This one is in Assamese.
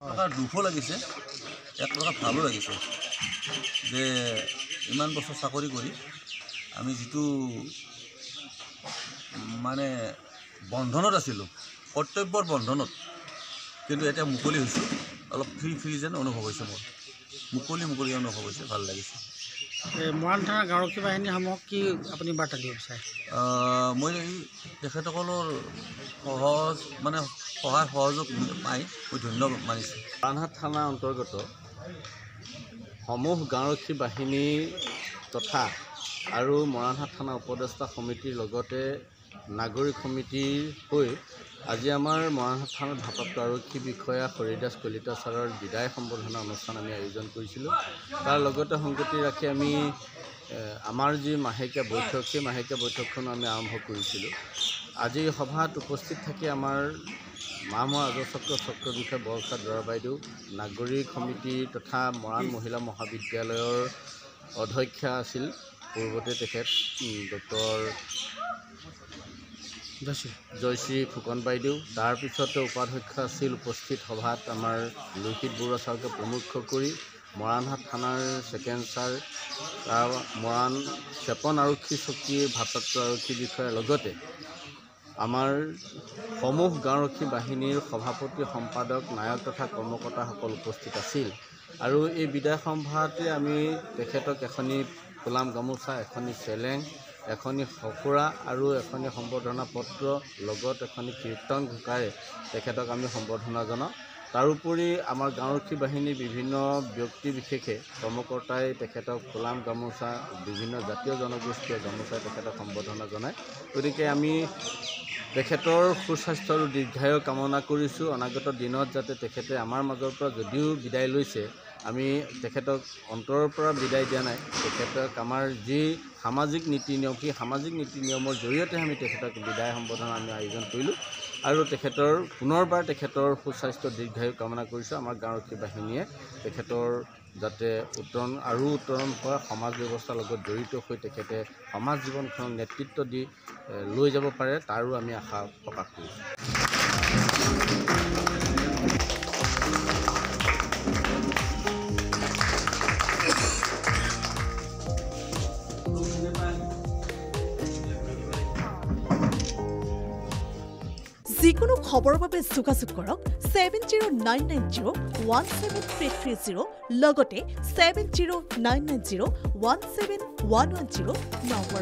প্ৰকাৰ দুখো লাগিছে, এক প্ৰকাৰ ভালো লাগিছে যে ইমান বছৰ চাকৰি কৰি আমি যিটো মানে বন্ধনত আছিলোঁ, কৰ্তব্যৰ বন্ধনত, কিন্তু এতিয়া মুকলি হৈছোঁ, অলপ ফ্ৰী যেন অনুভৱ হৈছে মোৰ, মুকলি অনুভৱ হৈছে, ভাল লাগিছে। মৰাণ থানাৰ আৰক্ষী বাহিনীসমূহক কি আপুনি বাৰ্তা দিব বিচাৰে? মই তেখেতসকলৰ সহায় সহযোগ পাই মই ধন্য মানিছোঁ। মৰাণহাট থানা অন্তৰ্গত সমূহ গাঁওৰক্ষী বাহিনী তথা আৰু মৰাণহাট থানা উপদেষ্টা সমিতিৰ লগতে নাগৰিক সমিতিৰ হৈ আজি আমাৰ মৰাণহাট থানাৰ ভাৰপ্ৰাপ্ত আৰক্ষী বিষয়া হৰিদাস কলিতা ছাৰৰ বিদায় সম্বৰ্ধনা অনুষ্ঠান আমি আয়োজন কৰিছিলোঁ। তাৰ লগতে সংগতি ৰাখি আমি আমাৰ যি মাহেকীয়া বৈঠক, সেই মাহেকীয়া বৈঠকখন আমি আৰম্ভ কৰিছিলোঁ। আজি সভাত উপস্থিত থাকি আমাৰ মাহমৰা চক্ৰ বিষয়া বৰষা দৰা বাইদেউ, নাগৰিক সমিতি তথা মৰাণ মহিলা মহাবিদ্যালয়ৰ অধ্যক্ষা আছিল পূৰ্বতে তেখেত ডক্টৰ জয়শ্ৰী ফুকন বাইদেউ, তাৰপিছতে উপাধ্যক্ষ আছিল উপস্থিত সভাত আমাৰ লোহিত বৰুৱা ছাৰকে প্ৰমুখ কৰি মৰাণহাট থানাৰ ছেকেণ্ড ছাৰ, মৰাণ চেপন আৰক্ষী চকীৰ ভাৰপ্ৰাপ্ত আৰক্ষী বিষয়াৰ লগতে আমাৰ সমূহ গাঁওৰক্ষী বাহিনীৰ সভাপতি, সম্পাদক, নায়ক তথা কৰ্মকৰ্তাসকল উপস্থিত আছিল। আৰু এই বিদায় সভাতে আমি তেখেতক এখনি ফুলাম গামোচা, এখনি চেলেং, এখনি সঁফুৰা আৰু এখনি সম্বৰ্ধনা পত্ৰ লগত এখনি কীৰ্তন ঘোষাৰে তেখেতক আমি সম্বৰ্ধনা জনাওঁ। তাৰোপৰি আমাৰ গাঁওৰক্ষী বাহিনীৰ বিভিন্ন ব্যক্তি বিশেষে কৰ্মকৰ্তাই তেখেতক ফুলাম গামোচা, বিভিন্ন জাতীয় জনগোষ্ঠীয় গামোচাই তেখেতক সম্বৰ্ধনা জনায়। গতিকে আমি তেখেতৰ সুস্বাস্থ্য আৰু দীৰ্ঘায়ু কামনা কৰিছোঁ। অনাগত দিনত যাতে তেখেতে আমাৰ মাজৰ পৰা যদিও বিদায় লৈছে, আমি তেখেতক অন্তৰৰ পৰা বিদায় দিয়া নাই। তেখেতক আমাৰ যি সামাজিক নীতি নিয়ম, সেই সামাজিক নীতি নিয়মৰ জৰিয়তে আমি তেখেতক বিদায় সম্বৰ্ধনা আমি আয়োজন কৰিলোঁ আৰু তেখেতৰ পুনৰবাৰ তেখেতৰ সুস্বাস্থ্য দীৰ্ঘায়ু কামনা কৰিছোঁ। আমাৰ গাঁওৰক্ষী বাহিনীয়ে তেখেতৰ যাতে উত্তৰণ হোৱা সমাজ ব্যৱস্থাৰ লগত জড়িত হৈ তেখেতে সমাজ জীৱনখনক নেতৃত্ব দি লৈ যাব পাৰে, তাৰো আমি আশা প্ৰকাশ কৰিছোঁ। যিকোনো খবৰৰ বাবে যোগাযোগ কৰক 7099017330 লগতে 7099017110 নম্বৰ।